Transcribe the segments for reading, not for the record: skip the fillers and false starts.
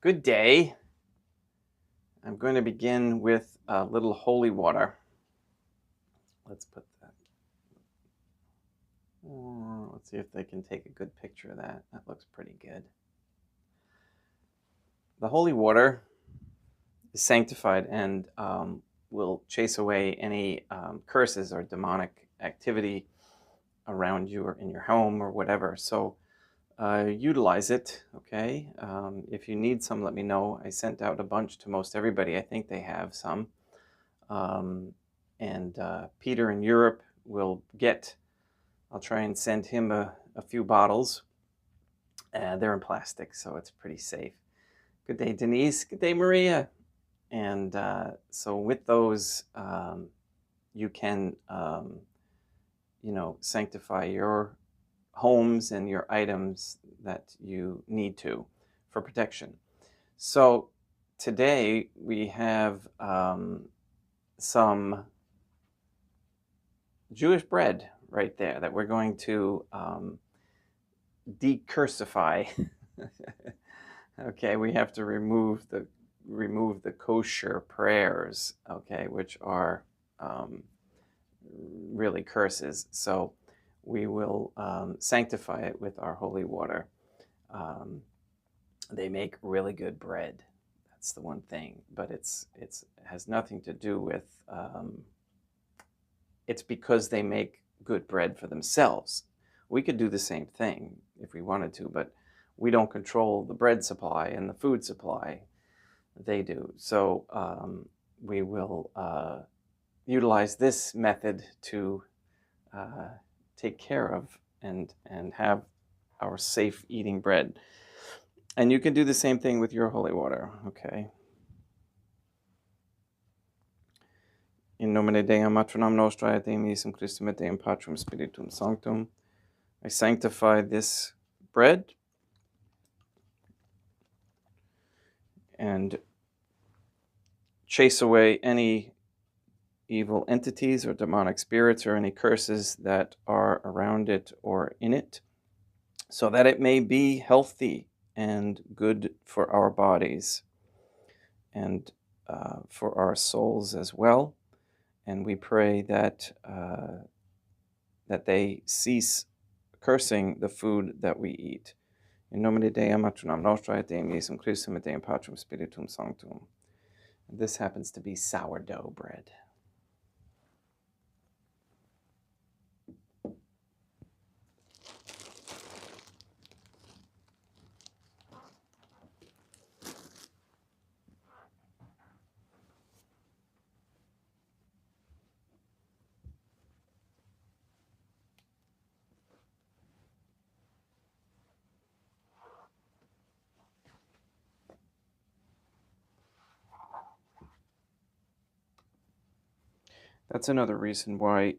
Good day. I'm going to begin with a little holy water. Let's put that. Let's see if they can take a good picture of that. That looks pretty good. The holy water is sanctified and will chase away any curses or demonic activity around you or in your home or whatever. So utilize it, okay? If you need some, let me know. I sent out a bunch to most everybody. I think they have some. And Peter in Europe will get, I'll try and send him a few bottles. They're in plastic, so it's pretty safe. Good day, Denise. Good day, Maria. And so with those, you can, sanctify your homes and your items that you need to for protection. So today we have some Jewish bread right there that we're going to decursify. Okay, we have to remove the kosher prayers, okay, which are really curses. So we will sanctify it with our holy water. They make really good bread. That's the one thing, but it has nothing to do with. It's because they make good bread for themselves. We could do the same thing if we wanted to, but we don't control the bread supply and the food supply. They do. So we will utilize this method to take care of and have our safe eating bread. And you can do the same thing with your holy water, okay? In nomine Deum matronam nostrae et emisum Christum et Deum Patrum Spiritum Sanctum. I sanctify this bread and chase away any evil entities or demonic spirits or any curses that are around it or in it, so that it may be healthy and good for our bodies and for our souls as well. And we pray that that they cease cursing the food that we eat. In nomine Deum matronam nostrae et Deum Iesum Christum et Deum Patrum Spiritum Sanctum. And this happens to be sourdough bread. That's another reason why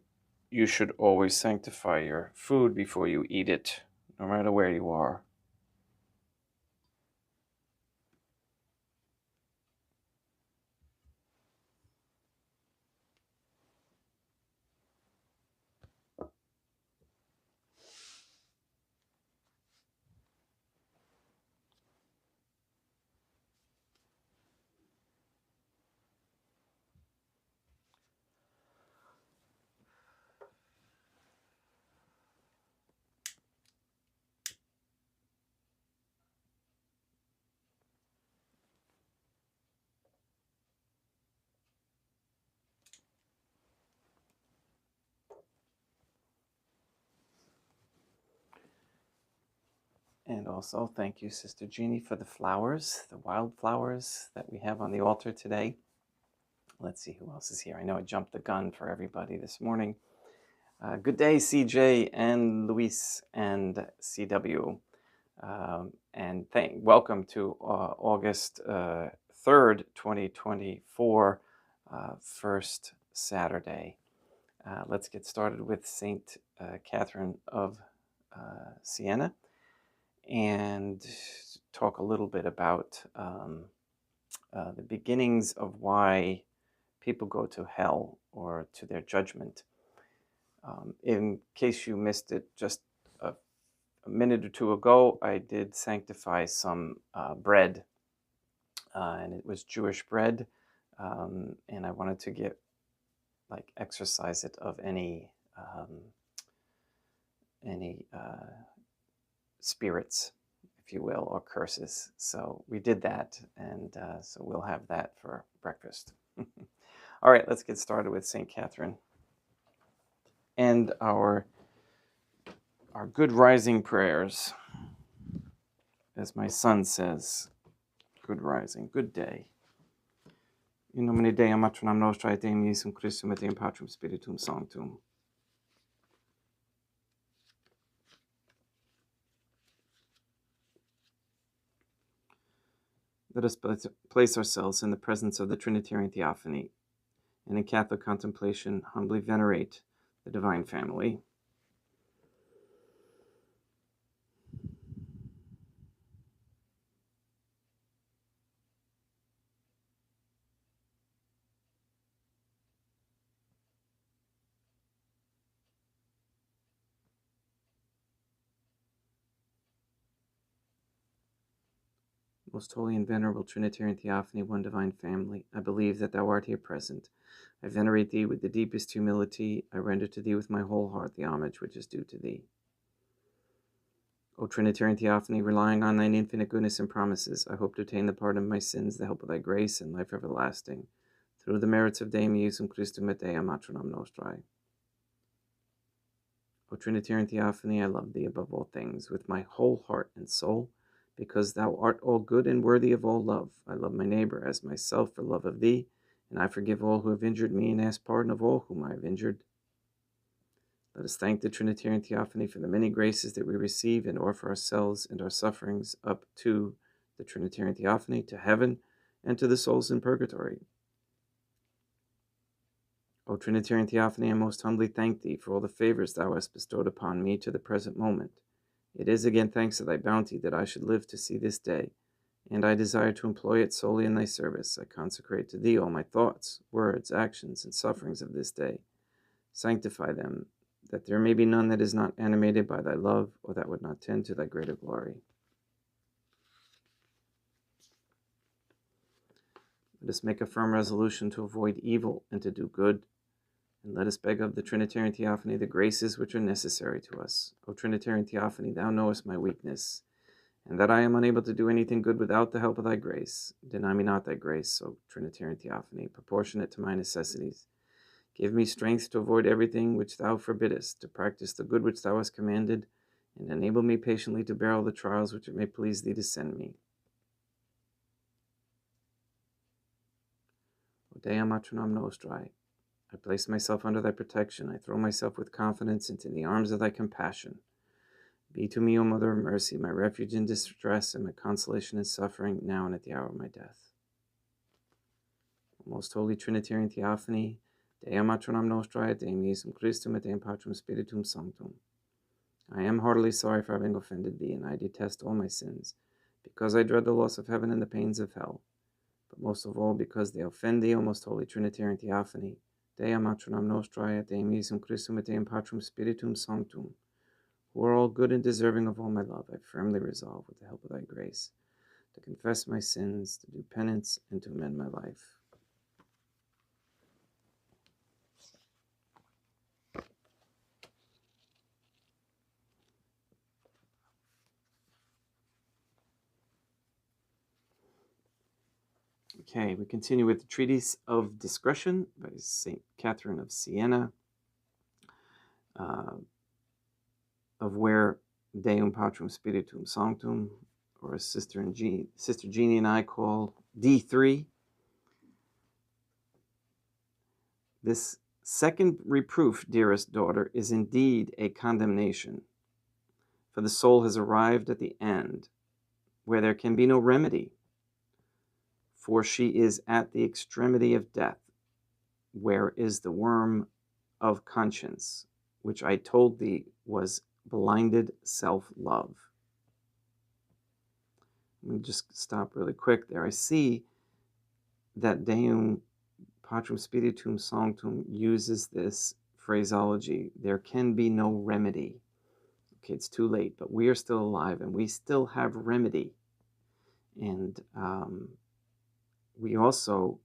you should always sanctify your food before you eat it, no matter where you are. And also, thank you, Sister Jeannie, for the flowers, the wildflowers that we have on the altar today. Let's see who else is here. I know I jumped the gun for everybody this morning. Good day, CJ and Luis and CW. And welcome to August 3rd, 2024, first Saturday. Let's get started with Saint Catherine of Siena and talk a little bit about the beginnings of why people go to hell or to their judgment. In case you missed it, just a minute or two ago, I did sanctify some bread and it was Jewish bread, and I wanted to exercise it of any spirits, if you will, or curses. So we did that, and so we'll have that for breakfast. All right, let's get started with St. Catherine and our good rising prayers. As my son says, good rising, good day. In nomine Dei, matronam nostra, et Deum Iesum Christum, et Deum Patrum Spiritum Sanctum. Let us place ourselves in the presence of the Trinitarian Theophany, and in Catholic contemplation humbly venerate the Divine Family. Most holy and venerable Trinitarian Theophany, one divine family, I believe that thou art here present. I venerate thee with the deepest humility. I render to thee with my whole heart the homage which is due to thee. O Trinitarian Theophany, relying on thine infinite goodness and promises, I hope to obtain the pardon of my sins, the help of thy grace, and life everlasting, through the merits of Deum Iesum Christum et Dea matronam nostrae. O Trinitarian Theophany, I love thee above all things, with my whole heart and soul, because thou art all good and worthy of all love. I love my neighbor as myself for love of thee, and I forgive all who have injured me and ask pardon of all whom I have injured. Let us thank the Trinitarian Theophany for the many graces that we receive and offer ourselves and our sufferings up to the Trinitarian Theophany, to heaven, and to the souls in purgatory. O Trinitarian Theophany, I most humbly thank thee for all the favors thou hast bestowed upon me to the present moment. It is again thanks to thy bounty that I should live to see this day, and I desire to employ it solely in thy service. I consecrate to thee all my thoughts, words, actions, and sufferings of this day. Sanctify them, that there may be none that is not animated by thy love, or that would not tend to thy greater glory. Let us make a firm resolution to avoid evil and to do good. And let us beg of the Trinitarian Theophany the graces which are necessary to us. O Trinitarian Theophany, thou knowest my weakness, and that I am unable to do anything good without the help of thy grace. Deny me not thy grace, O Trinitarian Theophany, proportionate to my necessities. Give me strength to avoid everything which thou forbiddest, to practice the good which thou hast commanded, and enable me patiently to bear all the trials which it may please thee to send me. O Dea matronam nostrae, I place myself under thy protection. I throw myself with confidence into the arms of thy compassion. Be to me, O Mother of Mercy, my refuge in distress and my consolation in suffering, now and at the hour of my death. O most holy Trinitarian Theophany, Dea matronam nostrae, et Deum Iesum Christum, et Deum Patrum Spiritum Sanctum. I am heartily sorry for having offended thee, and I detest all my sins, because I dread the loss of heaven and the pains of hell, but most of all because they offend thee, O most holy Trinitarian Theophany, Dea matronam nostrae, et Deum Iesum Christum, et Deum Patrum Spiritum Sanctum, who are all good and deserving of all my love. I firmly resolve, with the help of thy grace, to confess my sins, to do penance, and to amend my life. Okay, we continue with the Treatise of Discretion by St. Catherine of Siena, of where Deum Patrum Spiritum Sanctum, or as Sister Jeannie and I call D3. This second reproof, dearest daughter, is indeed a condemnation, for the soul has arrived at the end, where there can be no remedy, for she is at the extremity of death, where is the worm of conscience, which I told thee was blinded self-love. Let me just stop really quick there. I see that Deum Patrum Spiritum Sanctum uses this phraseology. There can be no remedy. Okay, it's too late, but we are still alive and we still have remedy. And we also,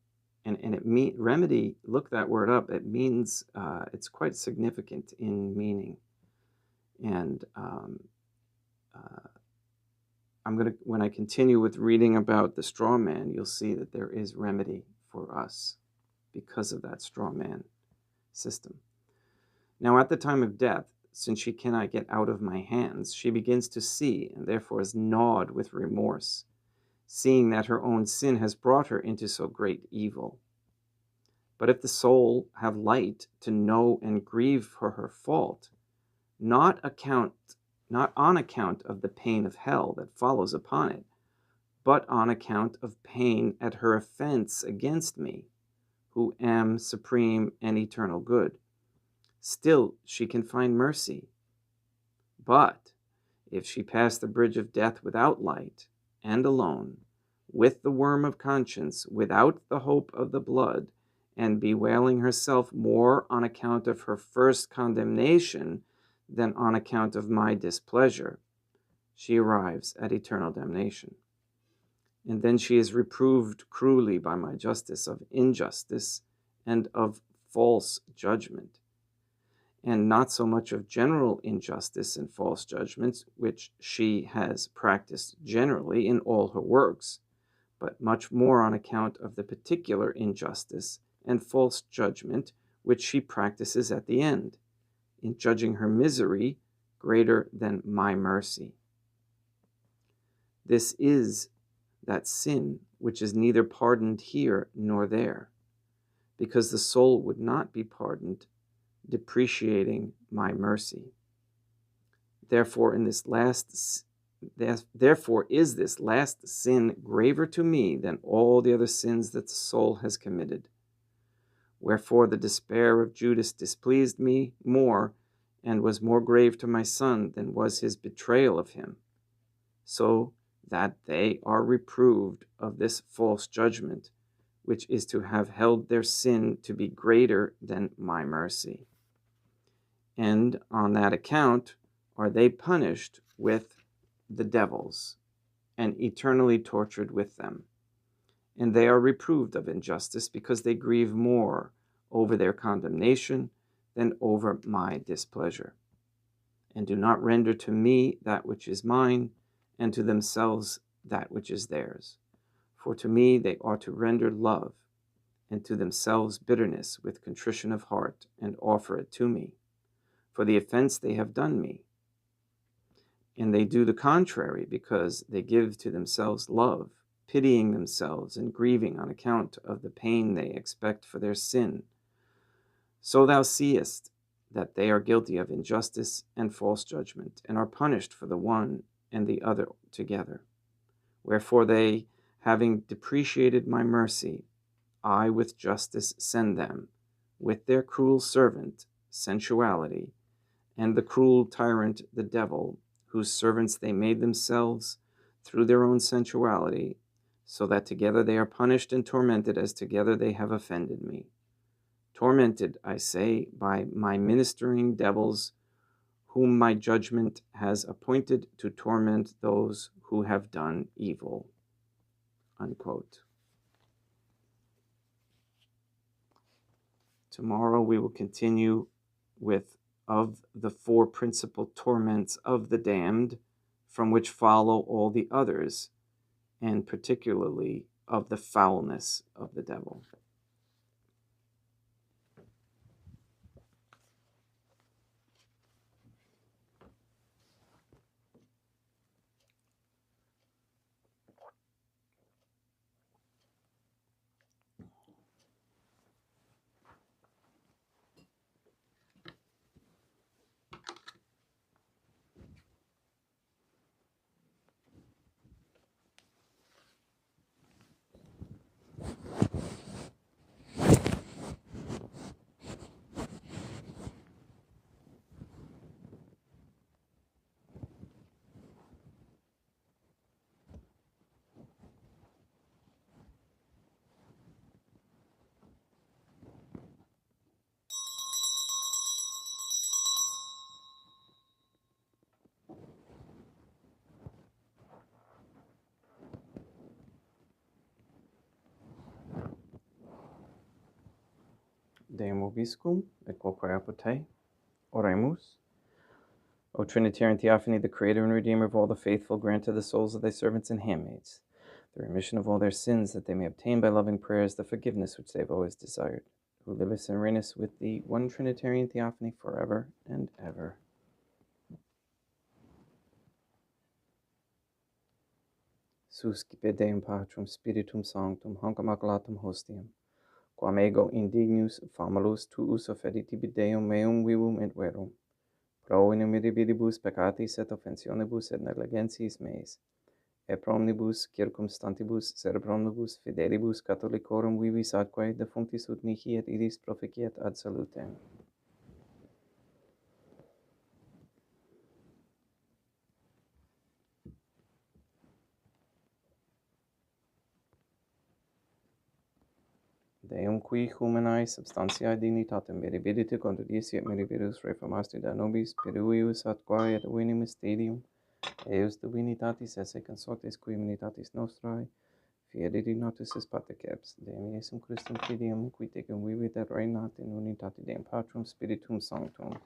and remedy, look that word up, it means, it's quite significant in meaning. And when I continue with reading about the straw man, you'll see that there is remedy for us because of that straw man system. Now, at the time of death, since she cannot get out of my hands, she begins to see, and therefore is gnawed with remorse, seeing that her own sin has brought her into so great evil. But if the soul have light to know and grieve for her fault, not on account of the pain of hell that follows upon it, but on account of pain at her offense against me, who am supreme and eternal good, still she can find mercy. But if she pass the bridge of death without light, and alone, with the worm of conscience, without the hope of the blood, and bewailing herself more on account of her first condemnation than on account of my displeasure, she arrives at eternal damnation. And then she is reproved cruelly by my justice of injustice and of false judgment, and not so much of general injustice and false judgments, which she has practiced generally in all her works, but much more on account of the particular injustice and false judgment which she practices at the end, in judging her misery greater than my mercy. This is that sin which is neither pardoned here nor there, because the soul would not be pardoned, depreciating my mercy. Therefore is this last sin graver to me than all the other sins that the soul has committed. Wherefore the despair of Judas displeased me more, and was more grave to my son than was his betrayal of him, so that they are reproved of this false judgment, which is to have held their sin to be greater than my mercy. And on that account are they punished with the devils, and eternally tortured with them. And they are reproved of injustice, because they grieve more over their condemnation than over my displeasure, and do not render to me that which is mine, and to themselves that which is theirs. For to me they ought to render love, and to themselves bitterness with contrition of heart, and offer it to me, for the offense they have done me. And they do the contrary, because they give to themselves love, pitying themselves and grieving on account of the pain they expect for their sin. So thou seest that they are guilty of injustice and false judgment, and are punished for the one and the other together. Wherefore they, having depreciated my mercy, I with justice send them, with their cruel servant, sensuality, and the cruel tyrant, the devil, whose servants they made themselves through their own sensuality, so that together they are punished and tormented as together they have offended me. Tormented, I say, by my ministering devils, whom my judgment has appointed to torment those who have done evil." Unquote. Tomorrow we will continue with of the four principal torments of the damned, from which follow all the others, and particularly of the foulness of the devil. vobiscum, et quoque apud. Oremus. O Trinitarian Theophany, the Creator and Redeemer of all the faithful, grant to the souls of thy servants and handmaids the remission of all their sins, that they may obtain by loving prayers the forgiveness which they have always desired, who livest and reignest with thee, one Trinitarian Theophany, forever and ever. Suscipe Deum Patrum Spiritum Sanctum, hanc immaculatum hostiam, quam ego indignus famulus tuus offeri tibi Deum meum vivum et verum, pro inimirabilibus peccatis et offensionibus et negligentiis meis, et pro omnibus circumstantibus cerebromnibus fidelibus catholicorum vivis atque defunctis ut mihi et iris proficiat ad salutem. Deum qui humanae substantiae dignitatem mirabilite contradisi et mirabilis reformasti da nobis, peruius atque et unim stadium, eus divinitatis esse consortes qui humanitatis nostrae, fieri notus est patecaps, Deum Iesum Christum filium, qui tecum vivit et reinat in unitate Deum Patrum Spiritum Sanctum.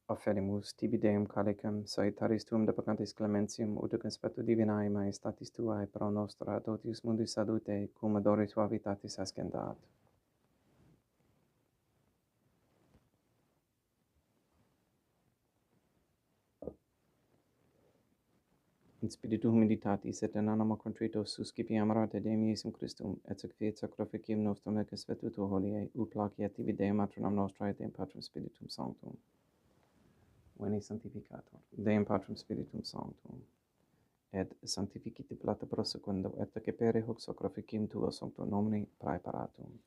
Offerimus tibi Deum calicem, saitaris tuum de peccantis clementium, ut conspectu divinae maestatis tuae pro nostra dotius mundi salute, cum odore suavitatis ascendat. In spiritu humilitatis et in animo contrito suscipiam te Deum Iesum Christum, et sanctifiet sacrificium nostrum et conspectu tuo holiae, ut placiat tibi Deum matronam nostrae et Deum Patrum Spiritum Sanctum. Veni sanctificator, Deum Patrum Spiritum Sanctum, et sanctificite plata prosequendo, et accepere hoc sacrificium tuo sancto nomine praeparatum.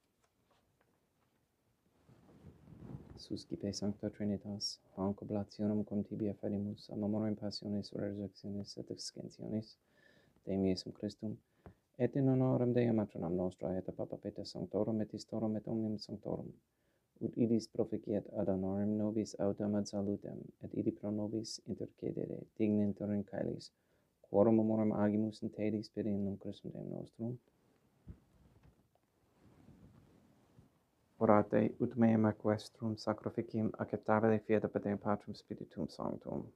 Suscipe Sancta Trinitas, hanc oblationem cum tibi afferimus, a memoriam passionis, resurrectionis et extinctionis, Deum Iesum Christum, et in honorem Deum matronam nostrae, et a Papa Peter Sanctorum, et Historum, et omnium Sanctorum, ut idis proficiat ad honorem nobis autem ad salutem, et idi pro nobis intercedere, dignenter in caelis, quorum memoriam agimus in te spiritum Christum Deum nostrum. Orate ut meam ac vestrum sacrificium acceptabile fiat ab Deum Patrum Spiritum Sanctum.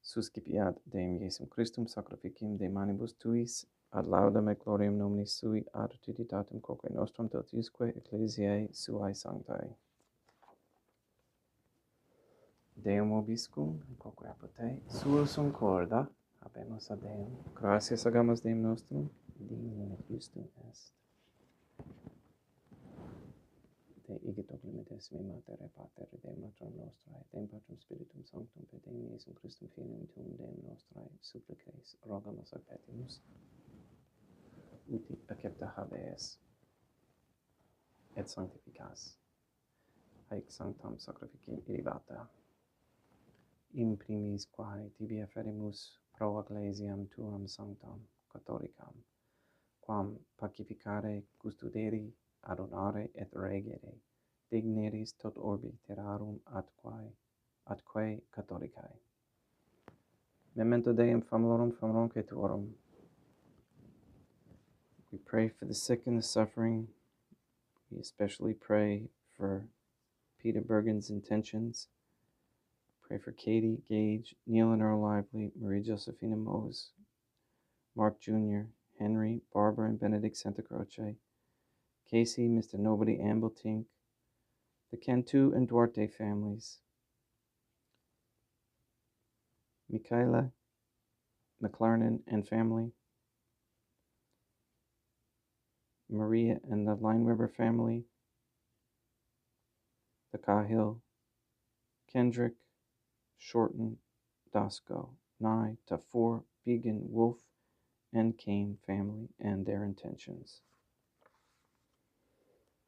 Suscipiat Deum Iesum Christum sacrificium de manibus tuis, ad laudem et gloriam nominis sui, ad utilitatem quoque nostrum totiusque ecclesiae suae sanctae. Deum vobiscum, quoque apud te, suusum corda, habemus ad Deum. Gratias agamus Deum nostrum, dignum et justum est. Te igit oblimetes me mater et pater et Deum matronam nostrae, Deum Patrum Spiritum Sanctum, per Deum Iesum Christum filium tuum Deum nostrae, supplices, rogamus ac petimus, uti accepta habeas, et sanctificas, haec sanctam sacrificium irrivata. In primis quae tibi afferimus pro ecclesiam tuam sanctam, catholicam, quam pacificare, custodere, adorare et regere, digneris tot orbi terrarum atque catholicae. Memento Deum famulorum famulumque tuorum. We pray for the sick and the suffering. We especially pray for Peter Bergen's intentions. Pray for Katie, Gage, Neil and Earl Lively, Marie Josephina Mose, Mark Jr., Henry, Barbara and Benedict Santa Croce, Casey, Mr. Nobody, Ambletink, the Cantu and Duarte families, Michaela McLarnon and family, Maria and the Line River family, the Cahill, Kendrick, Shorten, Dasco, Nye, Tafour, Began, Wolf, and Kane family and their intentions.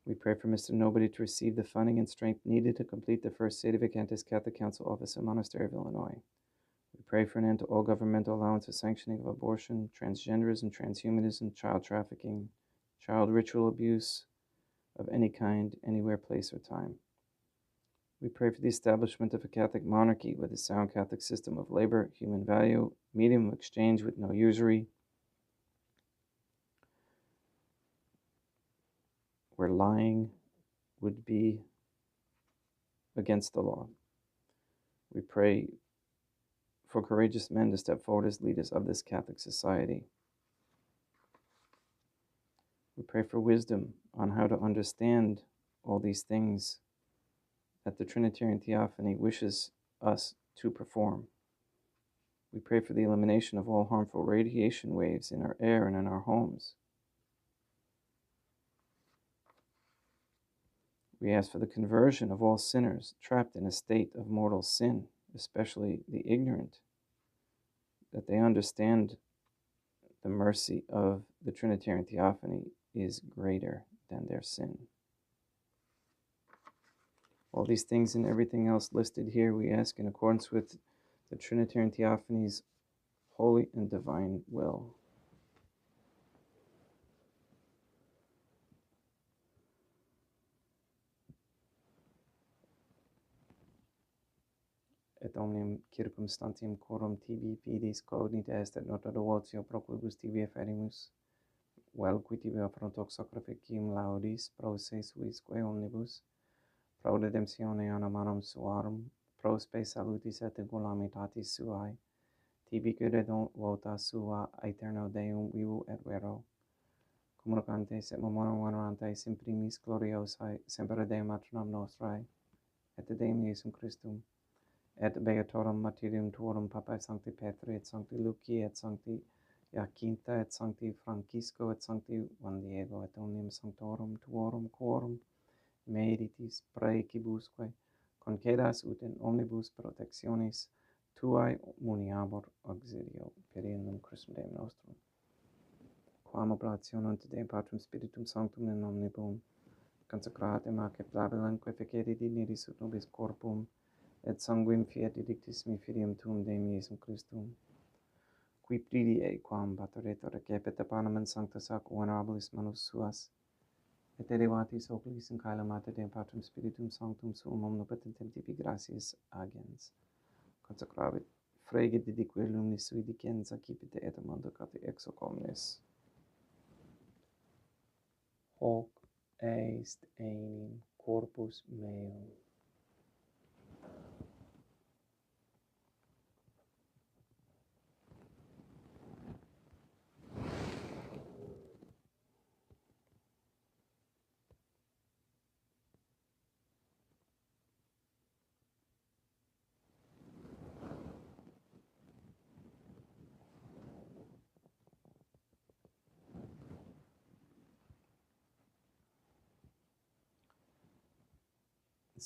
We pray for Mr. Nobody to receive the funding and strength needed to complete the first Sede Vacantis Catholic Council office in Monastery of Illinois. We pray for an end to all governmental allowance or sanctioning of abortion, transgenderism, transhumanism, child trafficking, child ritual abuse of any kind, anywhere, place, or time. We pray for the establishment of a Catholic monarchy with a sound Catholic system of labor, human value, medium of exchange with no usury, where lying would be against the law. We pray for courageous men to step forward as leaders of this Catholic society. We pray for wisdom on how to understand all these things that the Trinitarian Theophany wishes us to perform. We pray for the elimination of all harmful radiation waves in our air and in our homes. We ask for the conversion of all sinners trapped in a state of mortal sin, especially the ignorant, that they understand the mercy of the Trinitarian Theophany is greater than their sin. All these things and everything else listed here we ask in accordance with the Trinitarian Theophany's holy and divine will. Et omnium circumstantium coram tibi pidis cognita est et nota devotio pro quibus tibi efferimus, vel qui tibi affront hoc sacrificium laudis pro se suisque omnibus, pro redemptione animarum suarum, pro spe salutis et calamitatis suae, tibi quid vota sua aeterno Deum vivu et vero, communicantes et memoram venerantes in primis gloriosae semper Deum maternam nostrae, et Deum Iesum Christum, et beatorum martyrium tuorum Papae Sancti Petri et Sancti Luci et Sancti Jacinta et Sancti Francisco et Sancti Juan Diego et omnium sanctorum tuorum quorum meritis praecibusque concedas ut in omnibus protectionis tuae muniabor auxilio per innum Christum Deum nostrum. Quam oblationem te Deum Patrum Spiritum Sanctum in omnibus consecrate mace flagellanque feceri dignitis ut nobis corpum et sanguine fiat edictis mi filium tuum Deum Iesum Christum, qui pridie quam pateretur recepit panem in sanctus ac venerabilis manus suas, et elevatis oculis in caelum ate Deum Patrum Spiritum Sanctum suum omnipotentem tibi gratias agens, consecravit frege didique lumnis sui dicens accipite et mandacate ex hoc omnes. Hoc est enim corpus meum.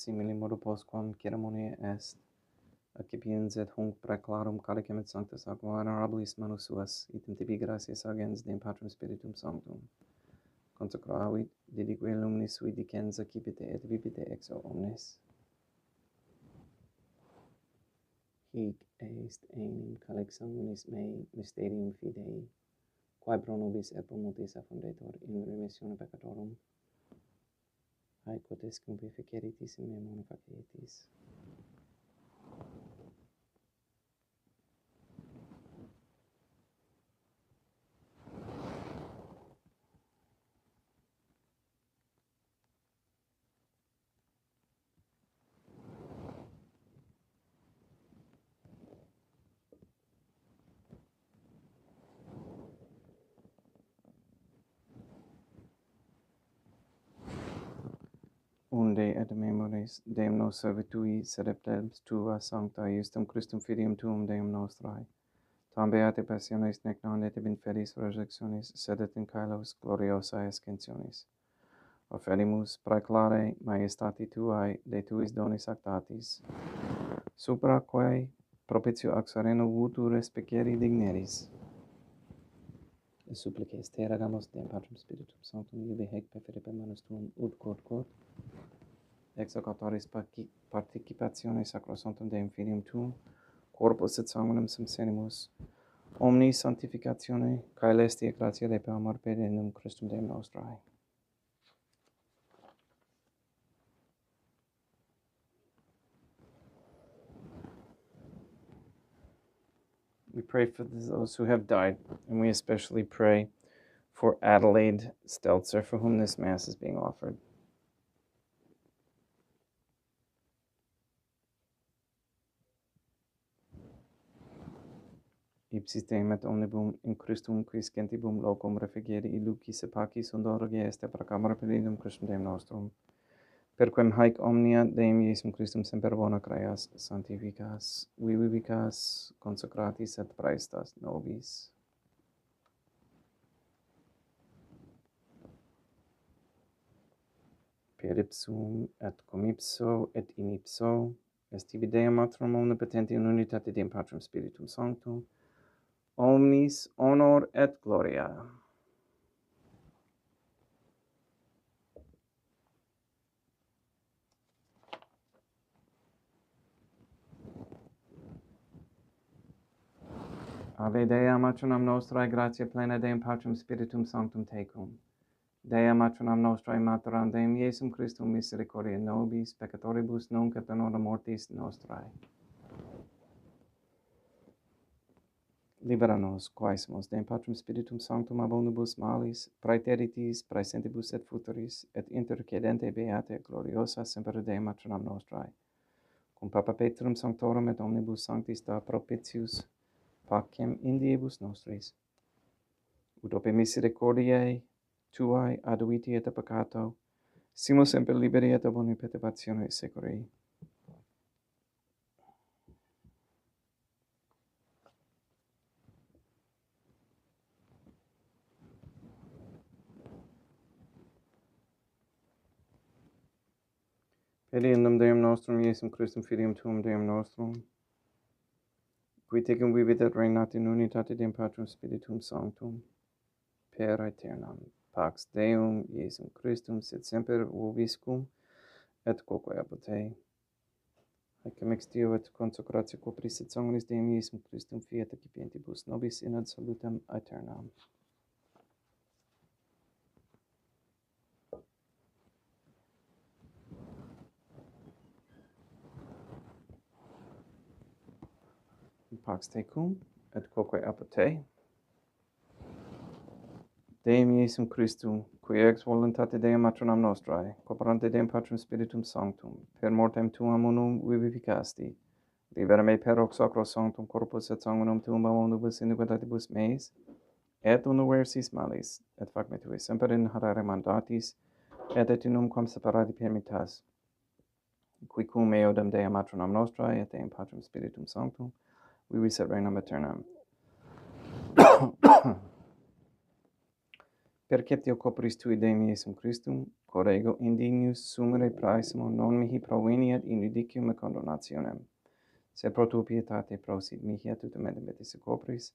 Simili modo postquam ceremonia est, accipiens et hunc praeclarum calicem et sanctus ac venerabilis manus suas, item tibi gratias agens Deum Patrum Spiritum Sanctum, consecravit didique lumnis sui dicens accipite et vivite ex omnes. Hic est enim calix sanguinis mei mysterium fidei, quae pro nobis et pro multis affundetur in remissione peccatorum, haec quodescum feceritis in memone facetis. Unde et memores Deum nos servitui sed plebs tua sancta iustum Christum filium tuum Deum nostrae, tam beate passiones nec non et in feliz resurrectionis, sed et in caelos gloriosae ascensionis. Offerimus praeclare maiestati tuae de tuis donis actatis, supra quae propitio ac sereno vutu respeceri digneris. Et supplices te ragamus Deum Patrum Spiritum Sanctum ibi hec perfere per manus tuum ut quod ex hoc autoris participatione sacrosanctum Deum Filium tuum, corpus et sanguinem sum senimus, omni sanctificatione, caelestia gratia de amor per innum Christum Deum nostrae. We pray for those who have died, and we especially pray for Adelaide Stelzer, for whom this Mass is being offered. Ipsis temet omnibum in Christum quis gentibum locum refugere illucis epacis und orge est per camera pedinum Christum Deum nostrum. Per quem haec omnia Deum Iesum Christum semper bona creas, sanctificas, vivicas, consecratis et praestas nobis. Per ipsum et cum ipso et in ipso est ibi Deum Matrum omnipotenti in unitate Deum Patrum Spiritum Sanctum, omnis honor et gloria. Ave Dea matronam nostrae, gratia plena Deum Patrum Spiritum Sanctum tecum. Dea matronam nostrae, materam Deum Iesum Christum misericordia nobis, peccatoribus nunc et in hora mortis nostrae. Libera nos, quaesimus, Deum Patrum Spiritum Sanctum ab omnibus malis, praeteritis, praesentibus et futuris, et intercedente beate gloriosa semper Deum matronam nostrae. Cum Papa Petrum Sanctorum et omnibus sanctis da propitius, pacem in diebus nostris. Ut ope misericordiae tuae aduiti et peccato, simus semper liberi et ab omni perturbatione securi. Pediendum Deum nostrum Iesum Christum filium tuum Deum nostrum, qui tecum vivit et regnat in unitate Deum Patrum Spiritum Sanctum, per aeternam. Pax Deum Iesum Christum sit semper vobiscum et quoque apud te. Haecum extio et consecratio copris et sanguinis Deum Iesum Christum fiat excipientibus nobis in ad salutem aeternam. Pax tecum et quoque apud te. Deum Iesum Christum, qui ex voluntate Deum matronam nostrae, cooperante Deum Patrum Spiritum Sanctum, per mortem tuam unum vivificasti, libera me per hoc sacro sanctum corpus et sanguinum tuum omnibus iniquitatibus meis, et universis malis, et fac me tui semper in harare mandatis, et in quam separati permittas, qui cum eodem Deum matronam nostrae, et Deum Patrum Spiritum Sanctum, vivis et regnam aeternam. Perceptio corporis tui Deum Iesum Christum, corrego indignus sumere praesimo non mihi proveniat in judicium et condonationem, se pro tua pietate prosit mihi et tutumendum metis corporis,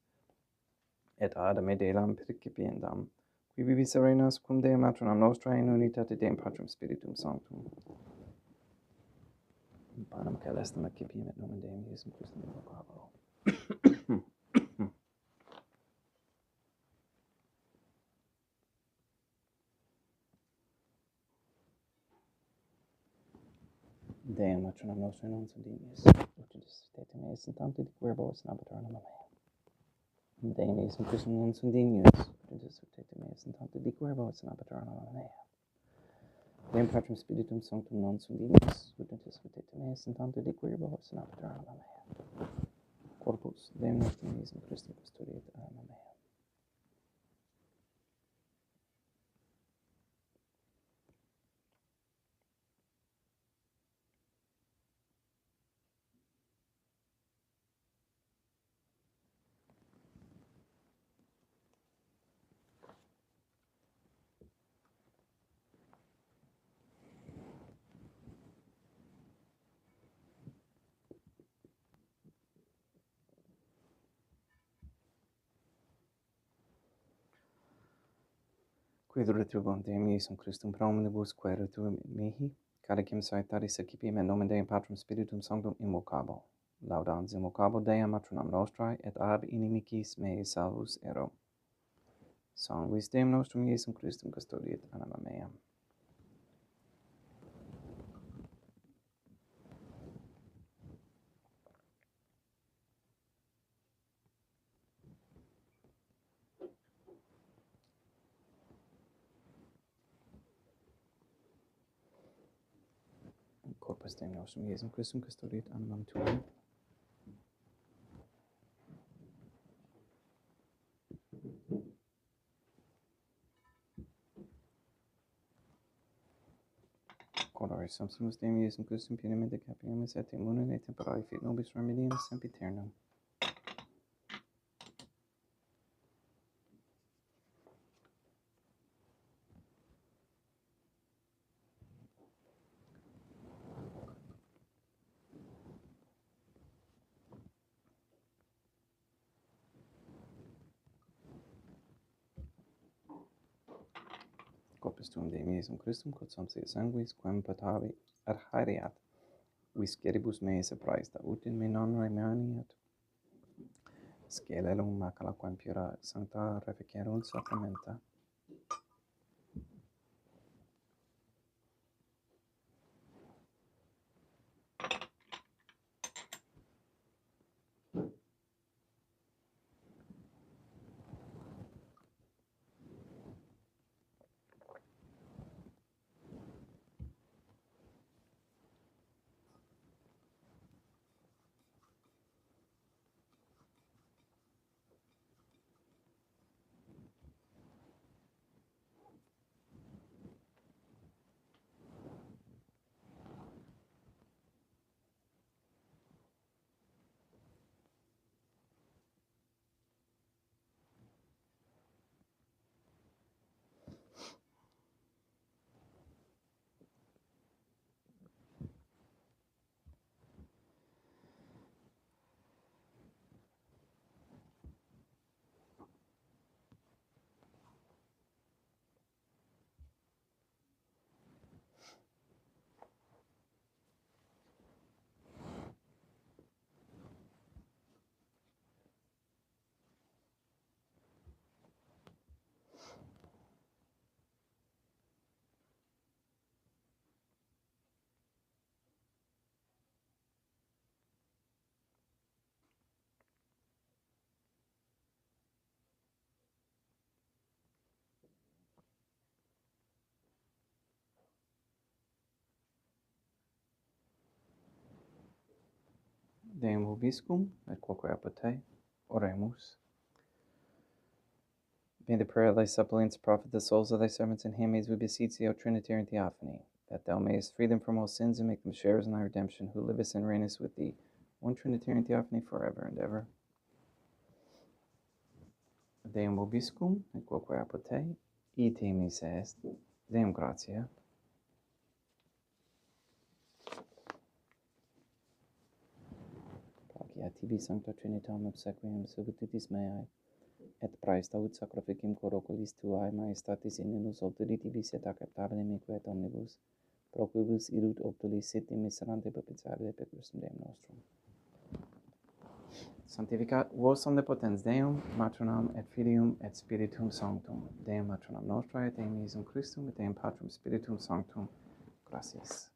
et ad me delam percipiendam, qui vivis et regnas cum Deum matronam nostrae in unitate Deum Patrum Spiritum Sanctum. Panem caelestem accipiem et nomen Deum Iesum Christum invocabo. Deum matronam nostrae non sundinius, utilus vitae meis in tanto dic verbos nabiturnum mea. Deum Iesum Christum non sundinius, utilus vitae meis in tanto dic verbos nabiturnum mea. Deum Patrum Spiritum Sanctum non sundinius, utilus vitae meis in tanto dic verbos nabiturnum mea. Corpus Deum nostrum Iesum Christum custodiet anima mea. Quid retrubam Deum Iesum Christum pro omnibus quae retrubam mihi, calicem saetatis accipiem et nomen Deum Patrum Spiritum Sanctum invocabo. Laudans invocabo Deum matronam nostrae, et ab inimicis mei salvus ero. Sanguis Deum nostrum Iesum Christum custodiet anima mea. Corpus Dei nostrum Iesum Christum custodiet animam tuum. Coloris Samsimus Deum Iesum Christum pienamente capiamus et immunine temporali fit nobis remedium sempiternum. Corpus tuum Deum Iesum Christum, quod samsi sanguis, quem patavi adhaereat, visceribus meis apraesta, ut in me non remaniat, scelellum macula quem pura sancta reficerunt sacramenta. Deum vobiscum, et quoque apud te, oremus. May the prayer of thy suppliants profit the souls of thy servants and handmaids, we beseech thee, O Trinitarian Theophany, that thou mayest free them from all sins and make them sharers in thy redemption, who livest and reignest with thee, one Trinitarian Theophany, forever and ever. Deum vobiscum, et quoque apud te, ite missa est, Deum gratia. Plagia tibi sancta Trinitam obsequiam subititis meae, et praesta ut sacrificium coroculis tuae maestatis in nus obduritivis et acceptabile mique et omnibus, pro quibus irut obtulis sit miserante propitiabile per Christum Deum nostrum. Sanctificat vos omnipotens Deum, Matronam et Filium et Spiritum Sanctum, Deum Matronam Nostrae, et Deum Iesum Christum, et Deum Patrum Spiritum Sanctum. Gratias.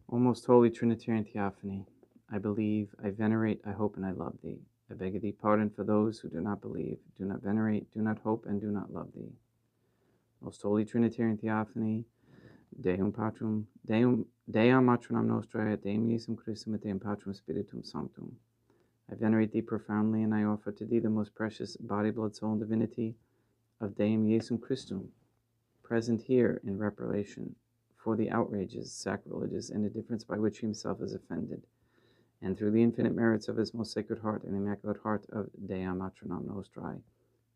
O most holy Trinitarian Theophany, I believe, I venerate, I hope, and I love thee. I beg of thee pardon for those who do not believe, do not venerate, do not hope, and do not love thee. Most holy Trinitarian Theophany, Deum Patrum, Deum Matronam Nostrae, et Deum Iesum Christum, et Deum Patrum Spiritum Sanctum. I venerate thee profoundly, and I offer to thee the most precious body, blood, soul, and divinity of Deum Iesum Christum, present here in reparation for the outrages, sacrileges, and indifference by which he himself is offended, and through the infinite merits of his most sacred heart and immaculate heart of Dea Matronam Nostrae,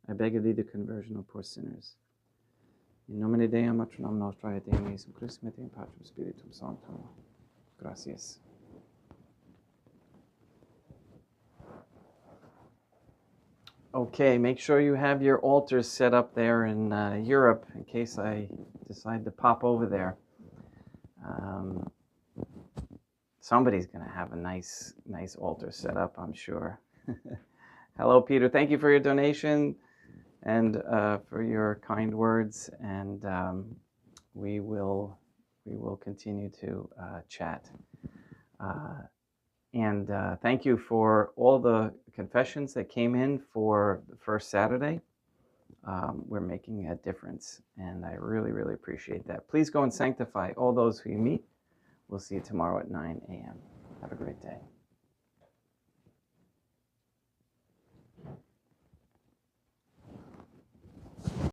I beg of thee the conversion of poor sinners. In nomine Dei Matronam Nostrae, et Deum Iesum Christum, et Deum Patrum Spiritum Sanctum. Gracias. Okay, make sure you have your altars set up there in Europe in case I decide to pop over there. Somebody's going to have a nice altar set up, I'm sure. Hello, Peter. Thank you for your donation. and for your kind words. And we will continue to chat. And thank you for all the confessions that came in for the first Saturday. We're making a difference, and I really, really appreciate that. Please go and sanctify all those who you meet. We'll see you tomorrow at 9 a.m. Have a great day.